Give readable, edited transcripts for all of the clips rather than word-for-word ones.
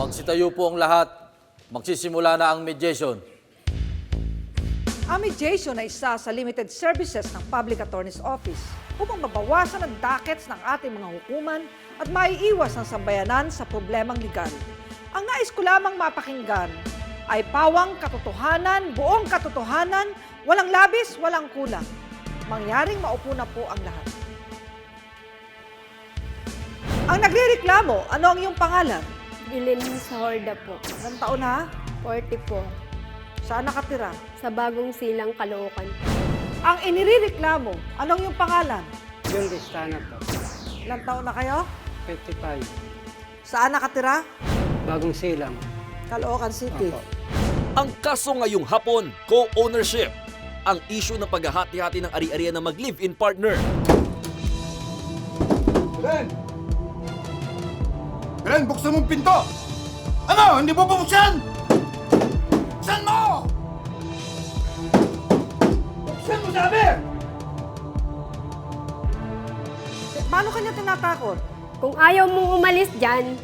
Magsitayo po ang lahat. Magsisimula na ang mediation. Ang mediation ay isa sa limited services ng Public Attorney's Office upang mabawasan ang dockets ng ating mga hukuman at maiiwas ang sambayanan sa problemang legal. Ang nais ko lamang mapakinggan ay pawang katotohanan, buong katotohanan, walang labis, walang kulang. Mangyaring maupo na po ang lahat. Ang nagrereklamo, ano ang iyong pangalan? Bilin sa Horda po. Ilang taon na? 44. Saan nakatira? Sa Bagong Silang, Caloocan. Ang inireklamo, ano ang iyong pangalan? Yung listana po, Ilang taon na kayo? 55. Saan nakatira? Bagong silang. Caloocan City. Opo. Ang kaso ngayong hapon, co-ownership. Ang issue ng paghahati-hati ng ari-arian na mag-live-in partner. Belen! Belen, buksan mong pinto! Ano? Hindi mo bubuksan? Buksan mo! Buksan mo, sabi! Paano kanya tinatakot? Kung ayaw mong umalis dyan,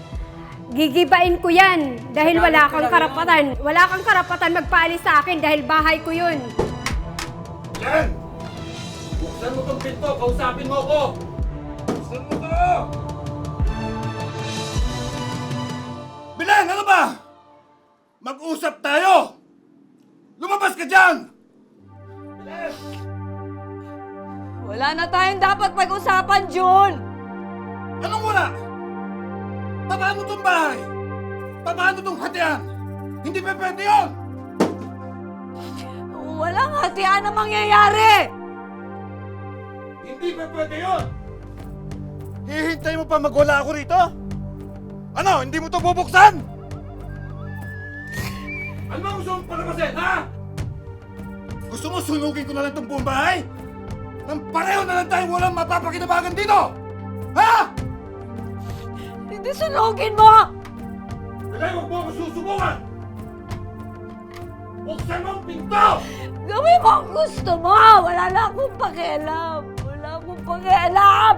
gigibain ko yan dahil wala kang karapatan. Wala kang karapatan magpaalis sa akin dahil bahay ko yun. Belen! Buksan mo tong pinto, kausapin mo ako! Buksan mo to! Belen, ano ba? Mag-usap tayo! Lumabas ka dyan! Belen! Wala na tayong dapat pag-usapan, Jun! Anong wala? Paano tong bahay? Paano tong hatian? Hindi pa pwede yun! Walang hatian na mangyayari! Hindi pa pwede yun! Hihintay mo pa magwala ako rito? Ano? Hindi mo to bubuksan? Ano ba gusto mong palabasin, ha? Gusto mo sunugin ko na lang itong buong bahay? Nang pareho na lang tayong walang mapapakinabangan dito! Ha? Hindi sunugin mo! Kaya huwag mo ako susubukan! Buksan mo ang pinto! Gawin mo ang gusto mo! Wala na akong pakialam! Wala akong pakialam!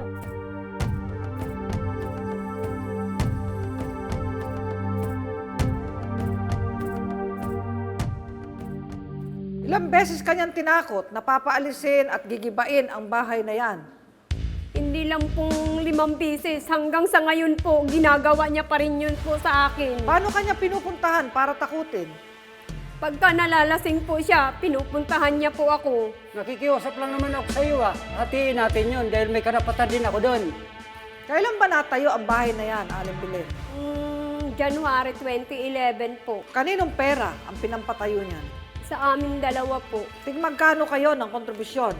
Ilang beses kanyang tinakot na papaalisin at gigibain ang bahay na yan. Hindi lang pong 5 beses. Hanggang sa ngayon po, ginagawa niya pa rin yun po sa akin. Paano kanya pinupuntahan para takutin? Pagka nalalasing po siya, pinupuntahan niya po ako. Nakikiusap lang naman ako sa iyo Hatiin natin yun dahil may karapatan din ako doon. Kailan ba natayo ang bahay na yan, Aling Belen? January 2011 po. Kaninong pera ang pinampatayo niyan? Sa aming dalawa po. Magkano kayo ng kontribusyon?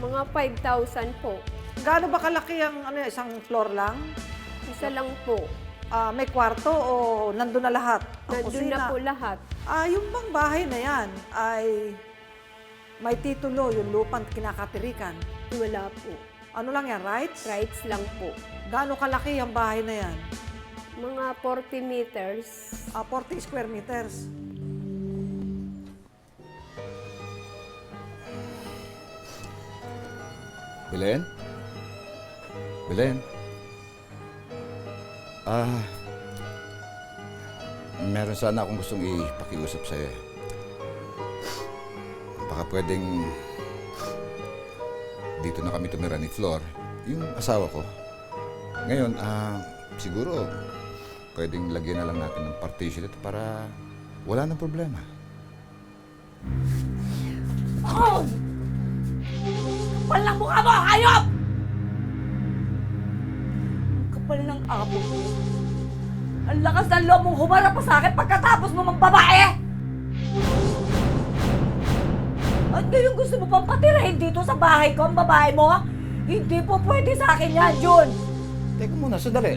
Mga 5,000 po. Gaano ba kalaki ang isang floor lang? Isa lang po. May kwarto o nandun na lahat? Ang Nandun na po lahat. Yung bang bahay na yan ay may titulo, yung lupang kinakatirikan. Wala po. Ano lang yan, rights? Rights lang po. Gaano kalaki ang bahay na yan? Mga 40 meters. 40 square meters. Belen? Belen? Meron sana akong gustong ipakiusap sa'yo. Baka pwedeng dito na kami tumira ni Flor, yung asawa ko. Ngayon, siguro pwedeng lagyan na lang natin ng partition ito para wala nang problema. Oh! Kapal ng mukha mo! Hayop! Kapal ng abo mo. Ang lakas ng loob mong humarap pa sa akin pagkatapos mo magbabae! At ngayon gusto mo pang patirahin dito sa bahay ko ang babae mo? Hindi po pwede sa akin yan, Jun! Teka muna, sandali.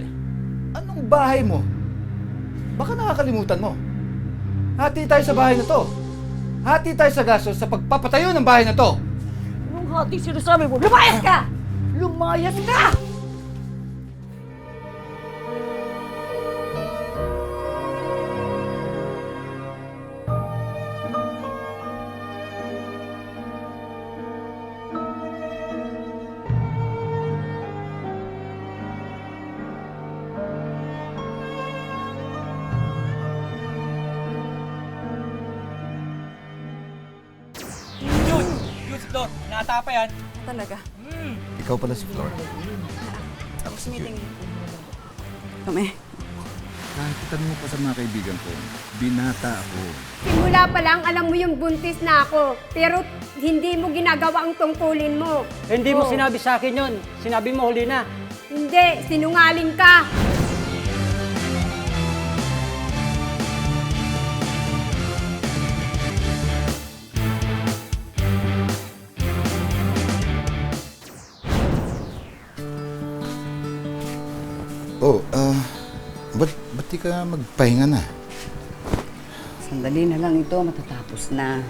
Anong bahay mo? Baka nakakalimutan mo. Hati tayo sa bahay na to. Hati tayo sa gastos sa pagpapatayo ng bahay na to. Anong hati sinasabi mo? Lumayas ka! Lumayas ka! Natapa yan. Talaga. Ikaw pala si Flor. Ako si Jun. Kami. Kahit itanong mo pa sa mga kaibigan ko, binata ako. Simula pa lang, alam mo yung buntis na ako. Pero hindi mo ginagawa ang tungkulin mo. Hindi mo Oh. sinabi sa akin yon. Sinabi mo huli na. Hindi, sinungaling ka. Oh, ba't di ka magpahinga na? Sandali na lang ito, matatapos na.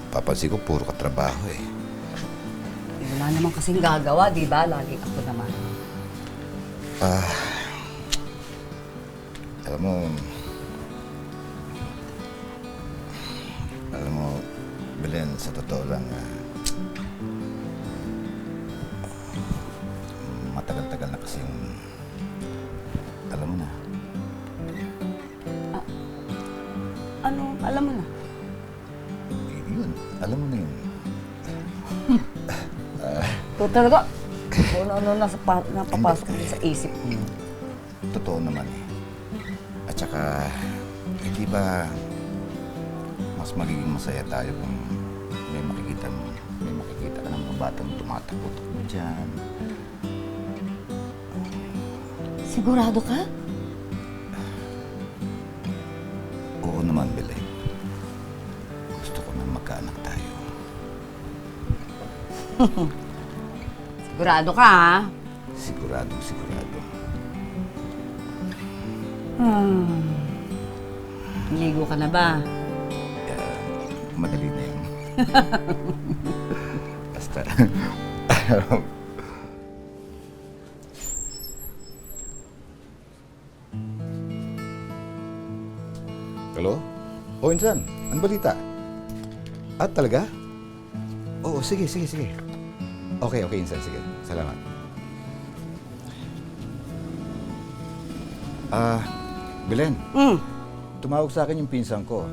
Papansin ko, puro ka trabaho eh. Eh, wala naman kasing gagawa, di ba? Lagi ako naman. Alam mo, Belen, sa totoo lang, matagal-tagal na kasing, alam mo na. Ano, alam mo na? Yun, alam mo na yun. Ito talaga. Kung ano napapasok mo sa isip mo. Totoo naman eh. At saka, hindi ba mas magiging masaya tayo kung may makikita ka ng mga batang tumatakbo-takbo dyan. Sigurado ka? Oo naman, Belen. Gusto ko na magkaanak tayo. Sigurado ka, ha? Sigurado. Ligo ka na ba? Madali na yun. Basta. Hello? Oh, Insan. Ano balita? Ah, talaga? Oo, sige. Okay, Insan. Sige. Salamat. Belen. Tumawag sa akin yung pinsan ko.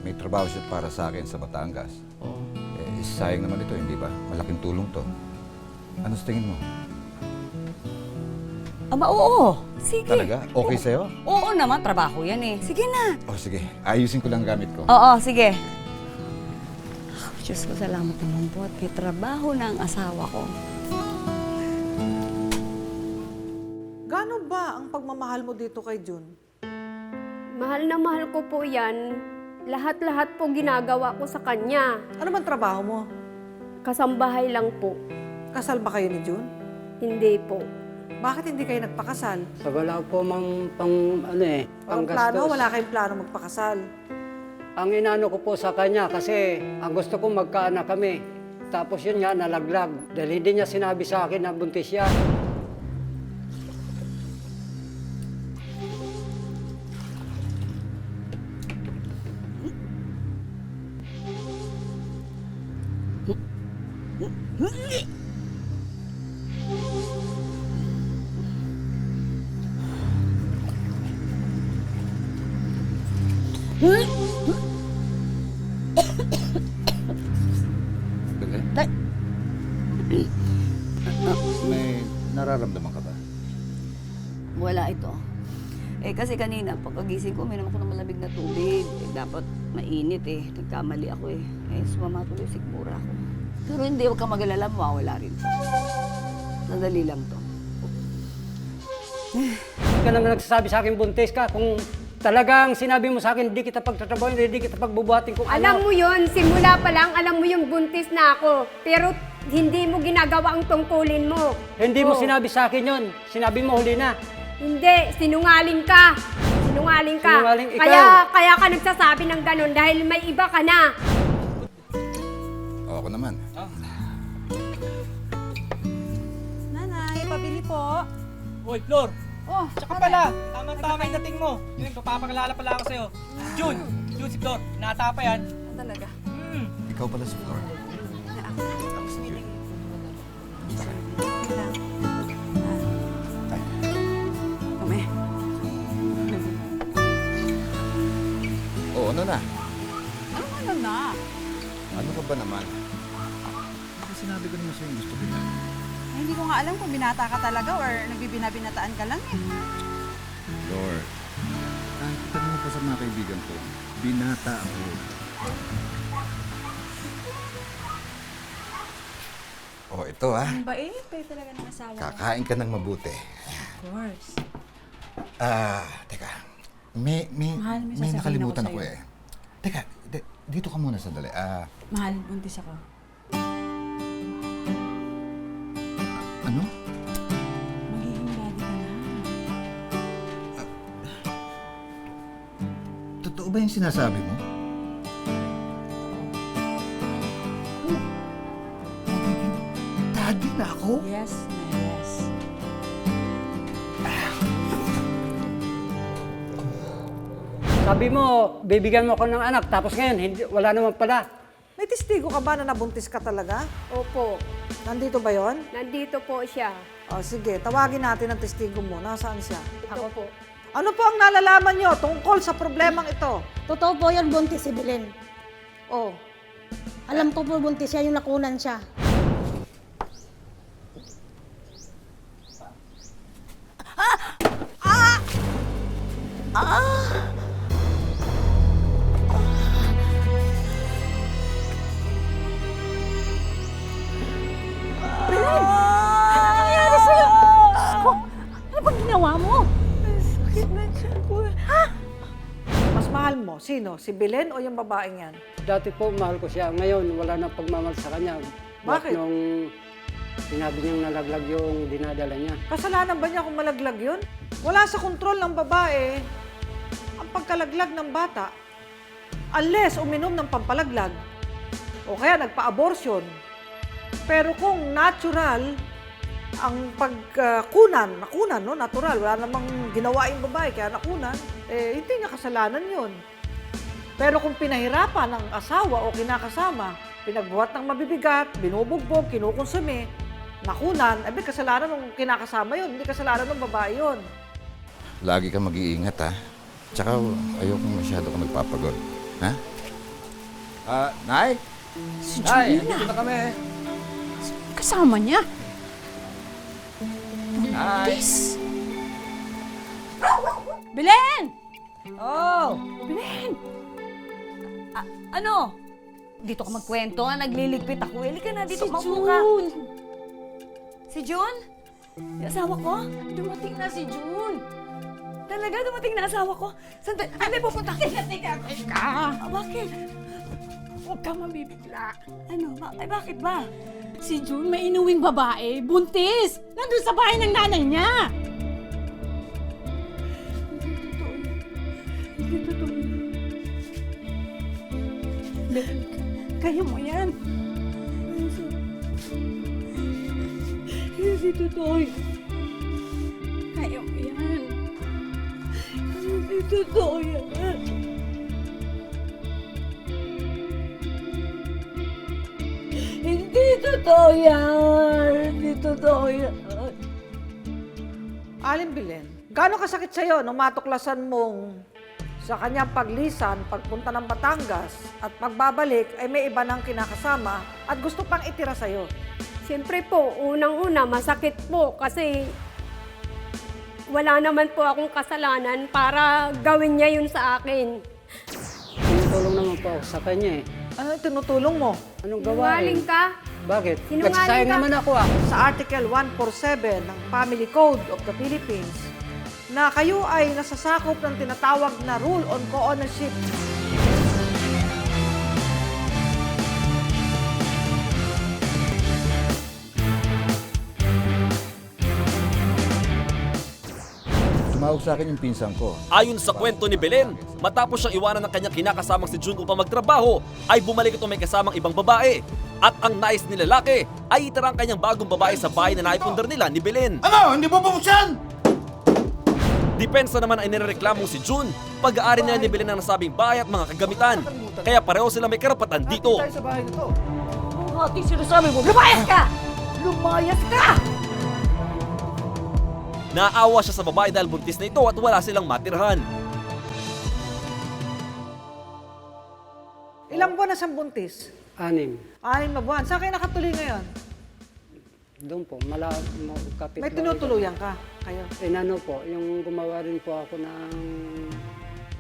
May trabaho siya para sa akin sa Batangas. Sayang naman ito, hindi ba? Malaking tulong to. Ano sa tingin mo? Aba, oo. Sige. Talaga? Okay sa'yo? Oo naman, trabaho yan eh. Sige na. Oh, sige. Ayusin ko lang gamit ko. Oo, sige. Diyos ko, salamat naman po at may trabaho na ang asawa ko. Gano'n ba ang pagmamahal mo dito kay Jun? Mahal na mahal ko po yan. Lahat-lahat po ginagawa ko sa kanya. Ano bang trabaho mo? Kasambahay lang po. Kasal ba kayo ni Jun? Hindi po. Bakit hindi kayo nagpakasal? So, wala po mang Walang panggastos. plano? Wala kayong plano magpakasal? Ang inano ko po sa kanya kasi ang gusto ko magkaanak kami. Tapos yun nga, nalaglag. Dahil hindi niya sinabi sa akin na buntis siya. Belen? May nararamdaman ka ba? Wala ito. Eh kasi kanina, pagkagising ko, uminom ako ng malamig na tubig. Eh, dapat mainit eh. Nagkamali ako eh. Eh, sumama tuloy sigmura ako. Pero hindi, huwag kang mag-alala, mawawala rin to. Nadali lang to. Hindi ka naman nagsasabi sa akin buntis ka. Kung talagang sinabi mo sa akin, hindi kita pagtatrabaho, hindi kita pagbubuhatin kung Alam mo yun, simula pa lang, alam mo yung buntis na ako. Pero hindi mo ginagawa ang tungkulin mo. Hindi mo Oh. sinabi sa akin yon. Sinabi mo huli na. Hindi, sinungaling ka. Sinungaling ka. Sinungaling ikaw. Kaya ka nagsasabi ng ganun dahil may iba ka na. Ako naman. Nanay, pabili po. Hoy, Flor. Oh, Tsaka pala, tama-tama yung dating mo. Yun, papakalala pala ako sa'yo. Jun si Flor. Natapa yan. talaga. Ikaw pala si Flor. Ako si Jun. Kami. Oo, ano na? Ano na? ba naman? Kasi sinabi ko naman sa'yo yung gusto kita. Ay, hindi ko nga alam kung binata ka talaga or nagbibinabinataan ka lang eh. Lord, nakikita mo pa sa mga kaibigan ko, binata ako. Oh, ito ah. Ang bait, kayo talaga ng asawa ko. Kakain ka ng mabuti. Of course. Teka. May Mahal, may sasabihin nakalimutan ako ako sa'yo. eh. Teka, dito ka muna sandali. Mahal, buntis ako. Ano? Magiging daddy ka na. Totoo ba yung sinasabi mo? Daddy na ako? Yes, yes. Sabi mo, bibigyan mo ako ng anak, tapos ngayon, hindi, wala naman pala. May testigo ka ba na nabuntis ka talaga? Opo, Nandito ba yon? nandito po siya. O sige, tawagin natin ang testigo mo. Nasaan siya? Ako po. Ano po ang nalalaman nyo tungkol sa problemang ito? Totoo po yan, buntis si Belen. Oh, Alam ko po buntis siya, yung nakunan siya. Ano nangyari sa'yo? Ko, ano bang ginawa mo? Sakit na siya ko. mas mahal mo. Sino? Si Belen o yung babaeng yan? Dati po, mahal ko siya. Ngayon, wala nang pagmamahal sa kanya. Bakit? Nung sinabi niyang nalaglag yung dinadala niya. Kasalanan ba niya kung malaglag yun? Wala sa kontrol ng babae ang pagkalaglag ng bata. Unless uminom ng pampalaglag o kaya nagpa-abortion. Pero kung natural ang pagkunan, nakunan, no? Natural, wala namang ginawa yung babae, kaya nakunan, hindi niya kasalanan yun. Pero kung pinahirapan ng asawa o kinakasama, pinagbuhat ng mabibigat, binubugbog, kinukonsumi, nakunan, kasalanan ng kinakasama yun, hindi kasalanan ng babae yun. Lagi ka mag-iingat ha. Tsaka ayoko masyado ka magpapagod. Ha? Nay? Nay, andito na kami. Kasama niya. Nay! Belen! Oh, Belen! ano? Dito ka magkwento, nagliligpit ako. Halika na, dito Si maupo ka. June! Si June? Yung asawa ko? Dumating na si June. Talaga, dumating na asawa ko? Saan tayo pupunta? Teka. Bakit? Huwag ka mabibigla. Ano? Bakit ba? Si June may inuwing babae, buntis! Nandun sa bahay ng nanay niya! Hindi totoo yun. Belen, kaya mo yan. Hindi totoo yun. Kaya mo yan. Hindi totoo yan. Hindi totoo yan. Hindi totoo yan. Aling Belen, gaano kasakit sa'yo nung matuklasan mong sa kanyang paglisan, pagpunta ng Batangas at pagbabalik ay may iba nang kinakasama at gusto pang itira sa'yo? Siyempre po, unang-una, masakit po kasi wala naman po akong kasalanan para gawin niya yun sa akin. Tinutulong naman po ako sa kanya eh. Ano yung tinutulong mo? Anong gawain? Sinungaling ka? Bakit? Sinungaling Nagsasayang ka? naman ako ah. Sa Article 147 ng Family Code of the Philippines na kayo ay nasasakop ng tinatawag na Rule on Co-Ownership. Tumawag sa akin yung pinsan ko. Ayon sa kwento ni Belen, matapos siyang iwanan ng kanyang kinakasamang si June upang magtrabaho, ay bumalik ito may kasamang ibang babae. At ang nais ni lalaki ay itara ang kanyang bagong babae sa bahay na naipundar nila ni Belen. Ano? Hindi mo bubuksan? Depensa naman ay nirereklamong si June, pag-aari nila ni Belen ang nasabing bahay at mga kagamitan. Kaya pareho sila may karapatan dito. Tayo sa bahay na to. Kung ating sinasabi mo, lumayas ka! Lumayas ka! Naawa siya sa babae dahil buntis na ito at wala silang matirhan. Ilang buwan na siyang buntis? 6 6 na buwan. Saan kayo nakatuloy ngayon? Doon po, kapit. May tinutuluyan ka kayo. Inano po, yung gumawa rin po ako ng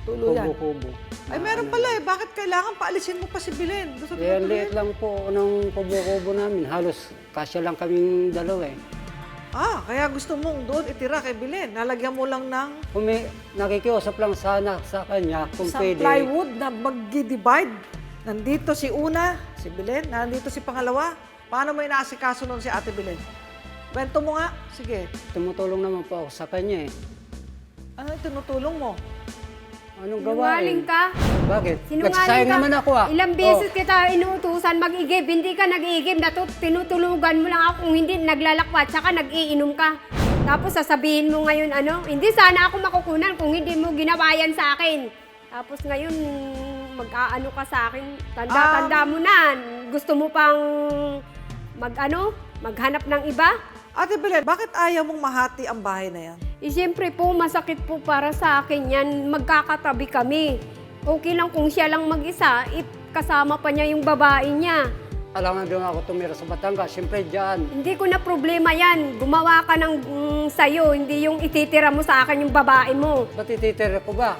Tuluyan. kubo-kubo. Ay, meron pala eh. Bakit kailangan paalisin mo pa si Belen? Doon sa Eh, tinutuluyan? liit lang po ng kubo-kubo namin. Halos kasya lang kaming dalawa eh. Kaya gusto mong doon itira kay Belen. Nalagyan mo lang ng Kung nakikiusap lang sana sa kanya kung isang pwede. plywood na mag-divide. Nandito si una, si Belen. Nandito si pangalawa. Paano mo inaasikaso nun si Ate Belen? Kwento mo nga. Sige. Tumutulong naman po ako sa kanya eh. Ano yung tinutulong mo? Anong Sinungaling gawain? ka. Bakit? Sinungaling Nagsasayang ka. naman ako Ilang beses kita inuutusan mag-igib, hindi ka nag-iigib, tinutulugan mo lang ako kung hindi naglalakwat, tsaka nag-iinom ka. Tapos sasabihin mo ngayon hindi sana ako makukunan kung hindi mo ginawa yan sa akin. Tapos ngayon, mag-aano ka sa akin, tanda mo na, gusto mo pang maghanap ng iba? Ate Belen, bakit ayaw mong mahati ang bahay na yan? Siyempre po, masakit po para sa akin yan. Magkakatabi kami. Okay lang kung siya lang mag-isa, kasama pa niya yung babae niya. Alam nga doon ako tumira sa Batangas, siyempre dyan. Hindi ko na problema yan. Gumawa ka ng sayo, hindi yung ititira mo sa akin yung babae mo. Ba't ititira ko ba?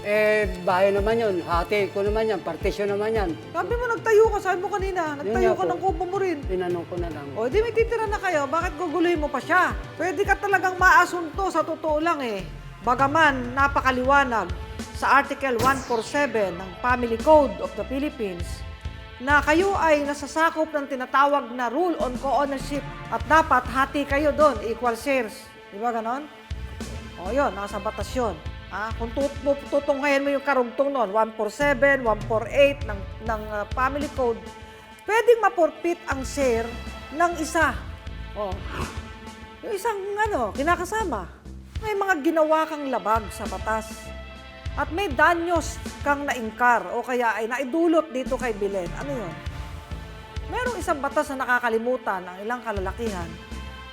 Eh, bahay naman yun. Hati ko naman yan. Partisyon naman yan. Sabi mo, nagtayo ka. Sabi mo kanina, nagtayo ka po. ng kubo mo rin. Tinanong ko na lang. O, di may titira na kayo. Bakit guguluhin mo pa siya? Pwede ka talagang maasunto sa totoo lang eh. Bagaman, napakaliwanag sa Article 147 ng Family Code of the Philippines na kayo ay nasasakop ng tinatawag na Rule on Co-Ownership at dapat hati kayo doon, equal shares. Di ba ganon? O yun, nasa batas yun. Kung tutunghayan mo yung karugtong nun, 147, 148 ng Family Code, pwedeng maporpit ang share ng isa. Yung isang kinakasama. May mga ginawa kang labag sa batas. At may danyos kang naingkar o kaya ay naidulot dito kay Belen. Ano yun? Merong isang batas na nakakalimutan ng ilang kalalakihan,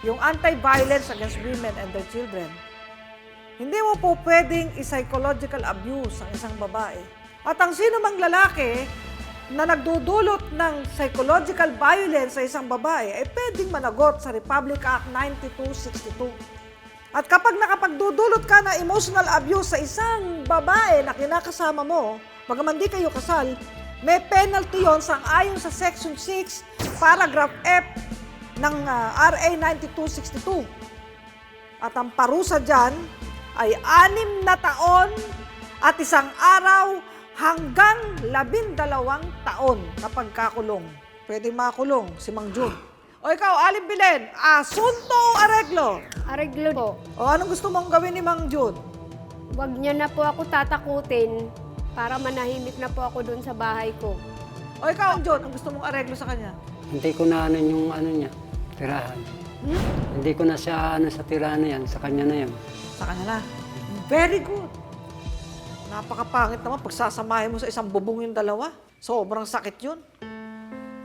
yung Anti-Violence Against Women and Their Children. Hindi mo po pwedeng i-psychological abuse ang isang babae. At ang sino mang lalaki na nagdudulot ng psychological violence sa isang babae ay pwedeng managot sa Republic Act 9262. At kapag nakapagdudulot ka ng emotional abuse sa isang babae na kinakasama mo, bagaman di kayo kasal, may penalty yon sang-ayon sa Section 6, Paragraph F ng RA 9262. At ang parusa dyan ay 6 na taon at 1 araw hanggang 12 taon na pagkakulong. Pwede makulong si Mang Jun. O ikaw, Aling Belen, asunto o areglo? Areglo po. O anong gusto mong gawin ni Mang Jun? Huwag niya na po ako tatakutin para manahimik na po ako doon sa bahay ko. O ikaw, Jun, ang gusto mong areglo sa kanya? Hindi ko na yung niya, tirahan. Hindi ko na siya sa tirahan na yan, sa kanya na yan. Sa kanya na. Very good. Napakapangit naman pagsasamahin mo sa isang bubong yung dalawa. Sobrang sakit yun.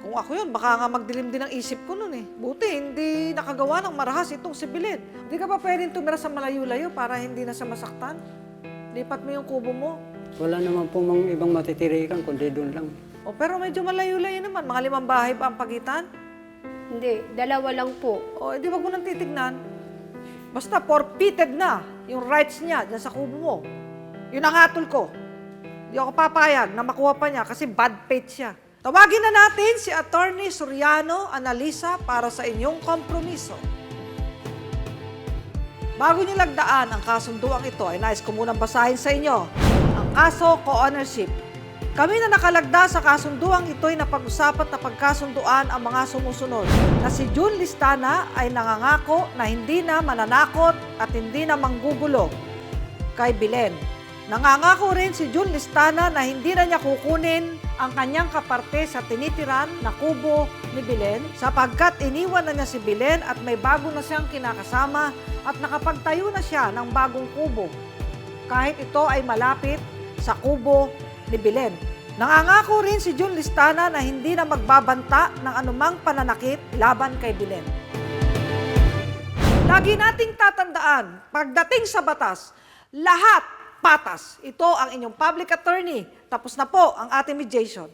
Kung ako yun, baka nga magdilim din ang isip ko nun eh. Buti, hindi nakagawa ng marahas itong si Belen. Hindi ka pa pwedeng tumira sa malayo-layo para hindi na siya masaktan? Lipat mo yung kubo mo. Wala naman po mga ibang matitirikan, kundi doon lang. O pero medyo malayo-layo naman. Mga 5 bahay pa ang pagitan. Hindi, 2 lang po. O, edi wag mo nang titignan. Basta forfeited na yung rights niya dyan sa kubo mo. Yun ang hatol ko. Hindi ako papayag na makuha pa niya kasi bad faith siya. Tawagin na natin si Attorney Soriano Analisa para sa inyong kompromiso. Bago niyo lagdaan ang kasunduang ito, ay nais ko munang basahin sa inyo ang kaso co-ownership. Kami na nakalagda sa kasunduang ito ay napag-usapan na pagkasunduan ang mga sumusunod na si Jun Listana ay nangangako na hindi na mananakot at hindi na manggugulo kay Belen. Nangangako rin si Jun Listana na hindi na niya kukunin ang kanyang kaparte sa tinitiran na kubo ni Belen sapagkat iniwan na niya si Belen at may bago na siyang kinakasama at nakapagtayo na siya ng bagong kubo kahit ito ay malapit sa kubo ni Belen. Nangangako rin si Jun Listana na hindi na magbabanta ng anumang pananakit laban kay Belen. Lagi nating tatandaan, pagdating sa batas, lahat patas. Ito ang inyong public attorney. Tapos na po ang ating mediation.